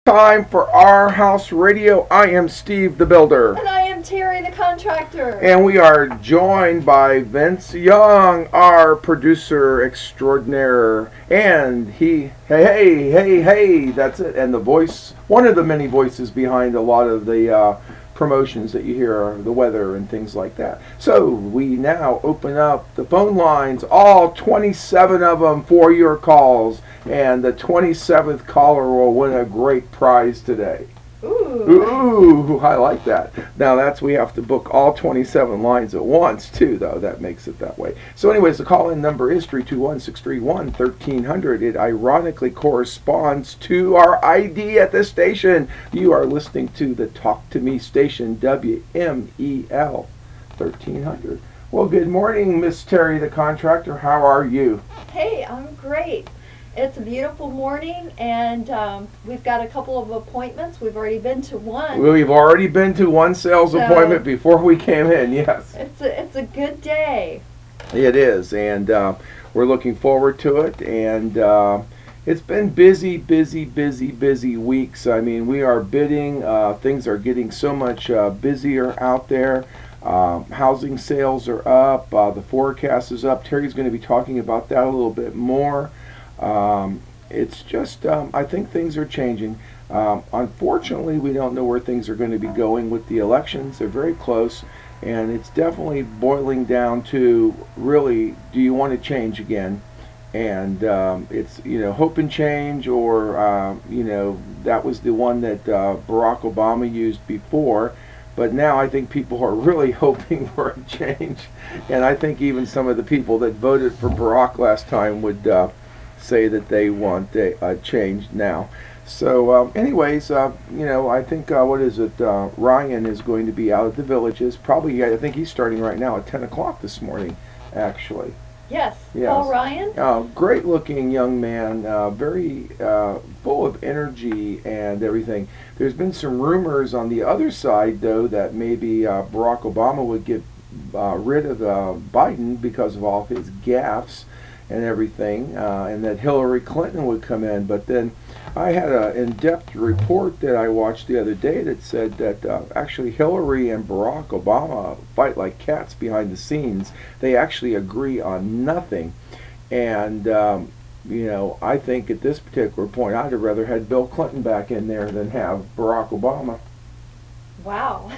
Time for our house radio. I am Steve the Builder. And I am Terry the Contractor. And we are joined by Vince Young, our producer extraordinaire. And hey, that's it. And the voice, one of the many voices behind a lot of the promotions that you hear, the weather and things like that. So we now open up the phone lines, all 27 of them, for your calls. And the 27th caller will win a great prize today. Ooh, I like that. Now we have to book all 27 lines at once too, though. That makes it that way. So anyways, the call-in number is 321-631-1300. It ironically corresponds to our ID at the station. You are listening to the Talk to Me station, WMEL 1300. Well, good morning, Miss Terry the Contractor. How are you? Hey, I'm great. It's a beautiful morning, and we've got a couple of appointments. We've already been to one. We've already been to one sales appointment before we came in, yes. It's a good day. It is, and we're looking forward to it, and it's been busy weeks. I mean, we are bidding. Things are getting so much busier out there. Housing sales are up. The forecast is up. Terry's going to be talking about that a little bit more. It's just, I think things are changing. Unfortunately, we don't know where things are going to be going with the elections. They're very close, and it's definitely boiling down to, really, do you want to change again? And it's, hope and change, or, that was the one that Barack Obama used before. But now I think people are really hoping for a change. And I think even some of the people that voted for Barack last time would say that they want a change now. So anyways, I think Ryan is going to be out at the Villages. Probably, I think he's starting right now at 10 o'clock this morning, actually. Yes. Paul Ryan. Great looking young man, very full of energy and everything. There's been some rumors on the other side, though, that maybe Barack Obama would get rid of Biden because of all his gaffes and everything, and that Hillary Clinton would come in. But then I had an in-depth report that I watched the other day that said that actually Hillary and Barack Obama fight like cats behind the scenes. They actually agree on nothing. And I think at this particular point I'd have rather had Bill Clinton back in there than have Barack Obama. Wow.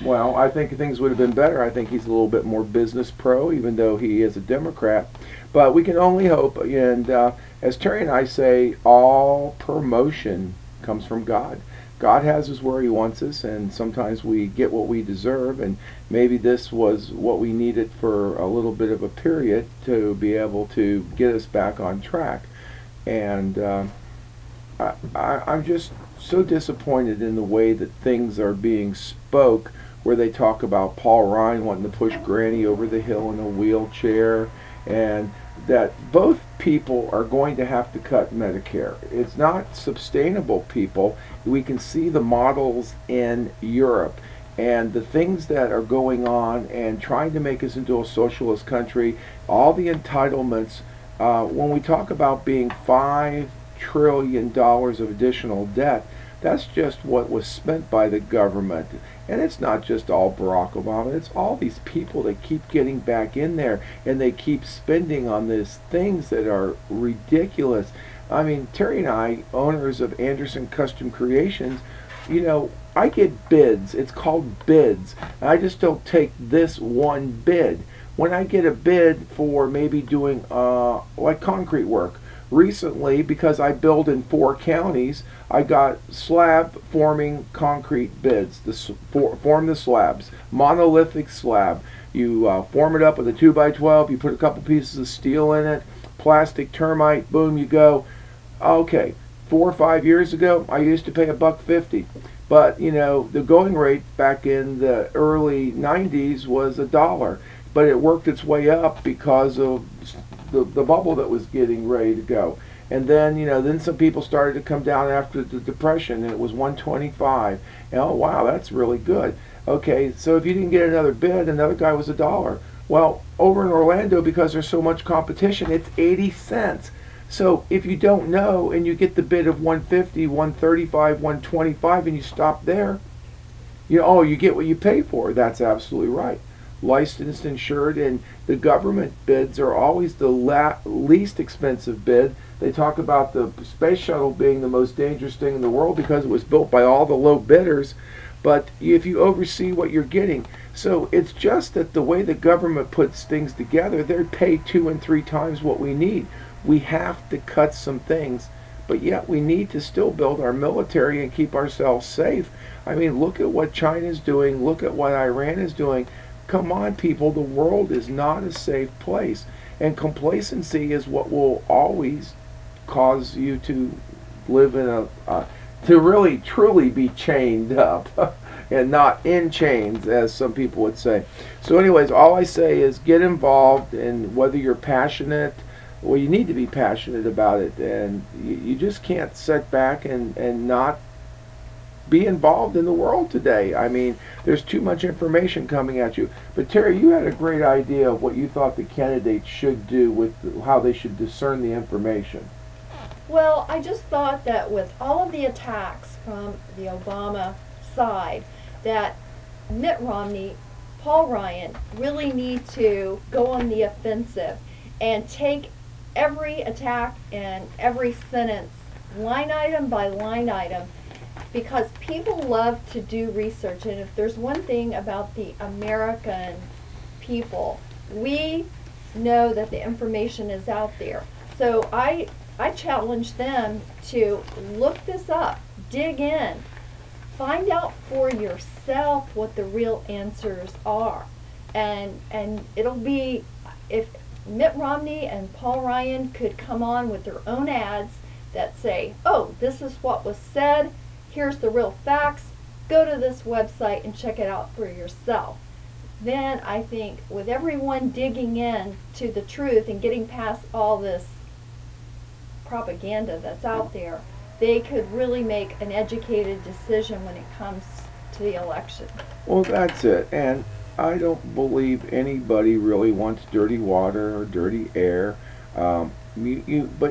Well, I think things would have been better. I think he's a little bit more business pro, even though he is a Democrat. But we can only hope. And as Terry and I say, all promotion comes from God. God has us where he wants us, and sometimes we get what we deserve. And maybe this was what we needed for a little bit of a period to be able to get us back on track. And I'm just so disappointed in the way that things are being spoke, where they talk about Paul Ryan wanting to push Granny over the hill in a wheelchair, and that both people are going to have to cut Medicare. It's not sustainable, people. We can see the models in Europe and the things that are going on and trying to make us into a socialist country, all the entitlements. When we talk about being $5 trillion of additional debt, that's just what was spent by the government. And it's not just all Barack Obama, it's all these people that keep getting back in there, and they keep spending on these things that are ridiculous. I mean, Terry and I, owners of Anderson Custom Creations, I get bids. It's called bids. I just don't take this one bid. When I get a bid for maybe doing like concrete work, recently, because I build in 4 counties, I got slab forming concrete bids to form the slabs. Monolithic slab. You form it up with a 2x12, you put a couple pieces of steel in it, plastic, termite, boom, you go. Okay, 4 or 5 years ago, I used to pay $1.50. But, the going rate back in the early 90s was $1. But it worked its way up because of the bubble that was getting ready to go. And then, then some people started to come down after the Depression, and it was $1.25. And, oh, wow, that's really good. Okay, so if you didn't get another bid, another guy was $1. Well, over in Orlando, because there's so much competition, it's 80 cents. So if you don't know and you get the bid of 150, 135, 125 and you stop there, you get what you pay for. That's absolutely right. Licensed, insured, and the government bids are always the least expensive bid. They talk about the space shuttle being the most dangerous thing in the world because it was built by all the low bidders. But if you oversee what you're getting, so it's just that the way the government puts things together, they pay 2 and 3 times what we need. We have to cut some things, but yet we need to still build our military and keep ourselves safe. I mean, look at what China's doing, look at what Iran is doing. Come on, people, the world is not a safe place. And complacency is what will always cause you to live in to really truly be chained up and not in chains, as some people would say. So anyways, all I say is get involved, and whether you're passionate, well, you need to be passionate about it, and you just can't sit back and not be involved in the world today. I mean, there's too much information coming at you. But Terry, you had a great idea of what you thought the candidates should do with how they should discern the information. Well, I just thought that with all of the attacks from the Obama side, that Mitt Romney, Paul Ryan really need to go on the offensive and take every attack and every sentence, line item by line item, because people love to do research. And if there's one thing about the American people, we know that the information is out there. So I challenge them to look this up, dig in, find out for yourself what the real answers are. And it'll be, if Mitt Romney and Paul Ryan could come on with their own ads that say, oh, this is what was said, here's the real facts, go to this website and check it out for yourself. Then I think with everyone digging in to the truth and getting past all this propaganda that's out there, they could really make an educated decision when it comes to the election. Well, that's it. And I don't believe anybody really wants dirty water or dirty air. But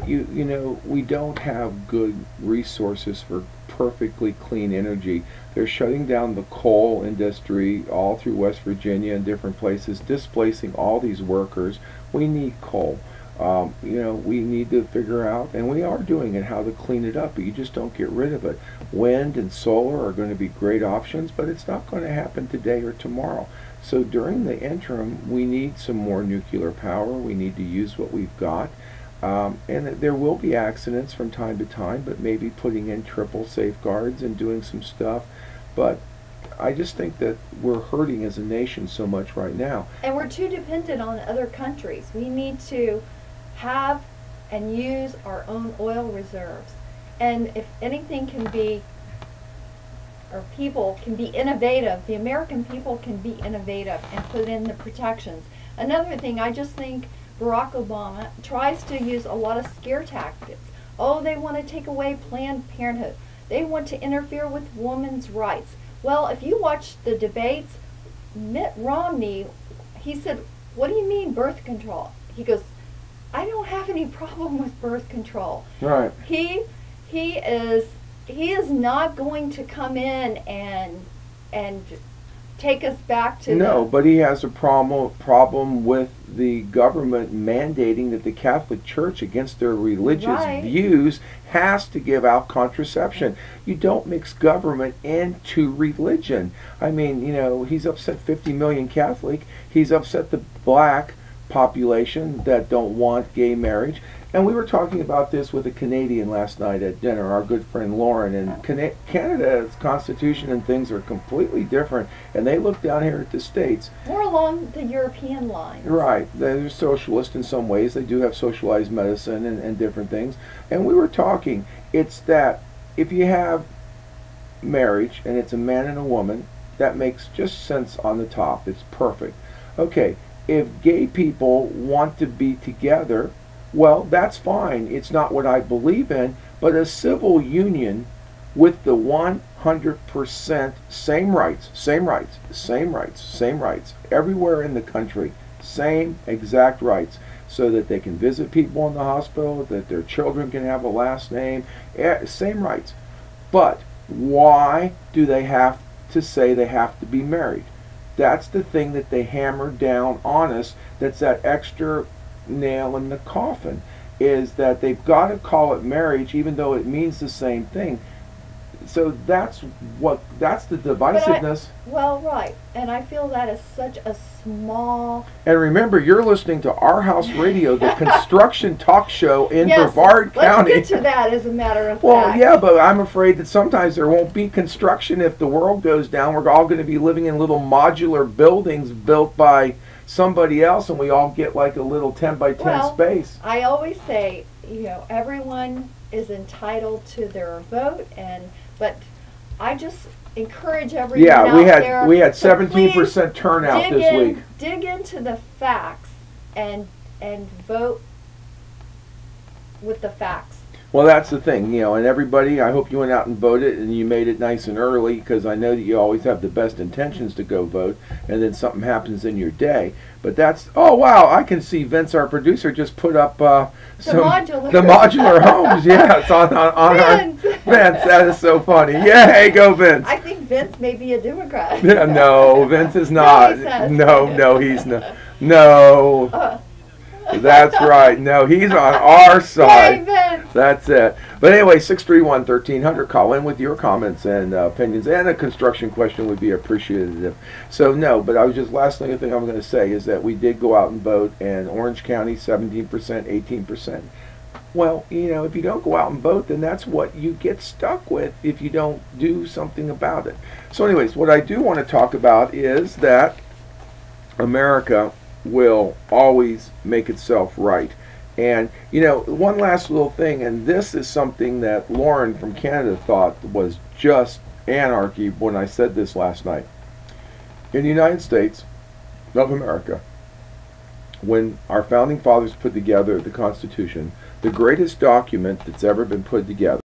we don't have good resources for perfectly clean energy. They're shutting down the coal industry all through West Virginia and different places, displacing all these workers. We need coal. We need to figure out, and we are doing it, how to clean it up, but you just don't get rid of it. Wind and solar are going to be great options, but it's not going to happen today or tomorrow. So during the interim, we need some more nuclear power. We need to use what we've got. And there will be accidents from time to time, but maybe putting in triple safeguards and doing some stuff. But I just think that we're hurting as a nation so much right now. And we're too dependent on other countries. We need to have and use our own oil reserves. And if anything can be, or people can be innovative, the American people can be innovative and put in the protections. Another thing, I just think Barack Obama tries to use a lot of scare tactics. Oh, they want to take away Planned Parenthood. They want to interfere with women's rights. Well, if you watch the debates, Mitt Romney, he said, what do you mean birth control? He goes, I don't have any problem with birth control. Right. He is not going to come in and take us back to but he has a problem with the government mandating that the Catholic Church, against their religious views, has to give out contraception. You don't mix government into religion. I mean, he's upset 50 million Catholic. He's upset the black population that don't want gay marriage. And we were talking about this with a Canadian last night at dinner, our good friend Lauren. And Canada's constitution and things are completely different. And they look down here at the States. More along the European lines. Right. They're socialist in some ways. They do have socialized medicine and different things. And we were talking, it's that if you have marriage and it's a man and a woman, that makes just sense on the top. It's perfect. Okay, if gay people want to be together, well, that's fine. It's not what I believe in, but a civil union with the 100% same rights, everywhere in the country, same exact rights. so that they can visit people in the hospital, that their children can have a last name, same rights. But why do they have to say they have to be married? That's the thing that they hammer down on us. That's that extra nail in the coffin, is that they've got to call it marriage even though it means the same thing. So that's the divisiveness. Well, right, and I feel that is such a small. And remember, you're listening to Our House Radio, the construction talk show in Yes, Brevard County. Let's get to that, as a matter of Well, fact. yeah, but I'm afraid that sometimes there won't be construction if the world goes down. We're all going to be living in little modular buildings built by somebody else, and we all get like a little 10 by 10 Well, space. I always say, everyone is entitled to their vote, but I just encourage everyone out there. We had to 17% please turnout this week. Dig into the facts and vote with the facts. Well, that's the thing, and everybody, I hope you went out and voted and you made it nice and early, because I know that you always have the best intentions to go vote, and then something happens in your day. But oh wow, I can see Vince, our producer, just put up the modular homes. Yeah, it's on Vince. our Vince. That is so funny. Yay, go Vince. I think Vince may be a Democrat. No, Vince is not. No, he's not. No. That's right. No, he's on our side. That's it. But anyway, 631-1300. Call in with your comments and opinions, and a construction question would be appreciative. So no, but last thing I'm going to say is that we did go out and vote, and Orange County 17%, 18%. Well, if you don't go out and vote, then that's what you get stuck with if you don't do something about it. So anyways, what I do want to talk about is that America will always make itself right. And one last little thing, and this is something that Lauren from Canada thought was just anarchy when I said this last night. In the United States of America, when our founding fathers put together the Constitution, the greatest document that's ever been put together,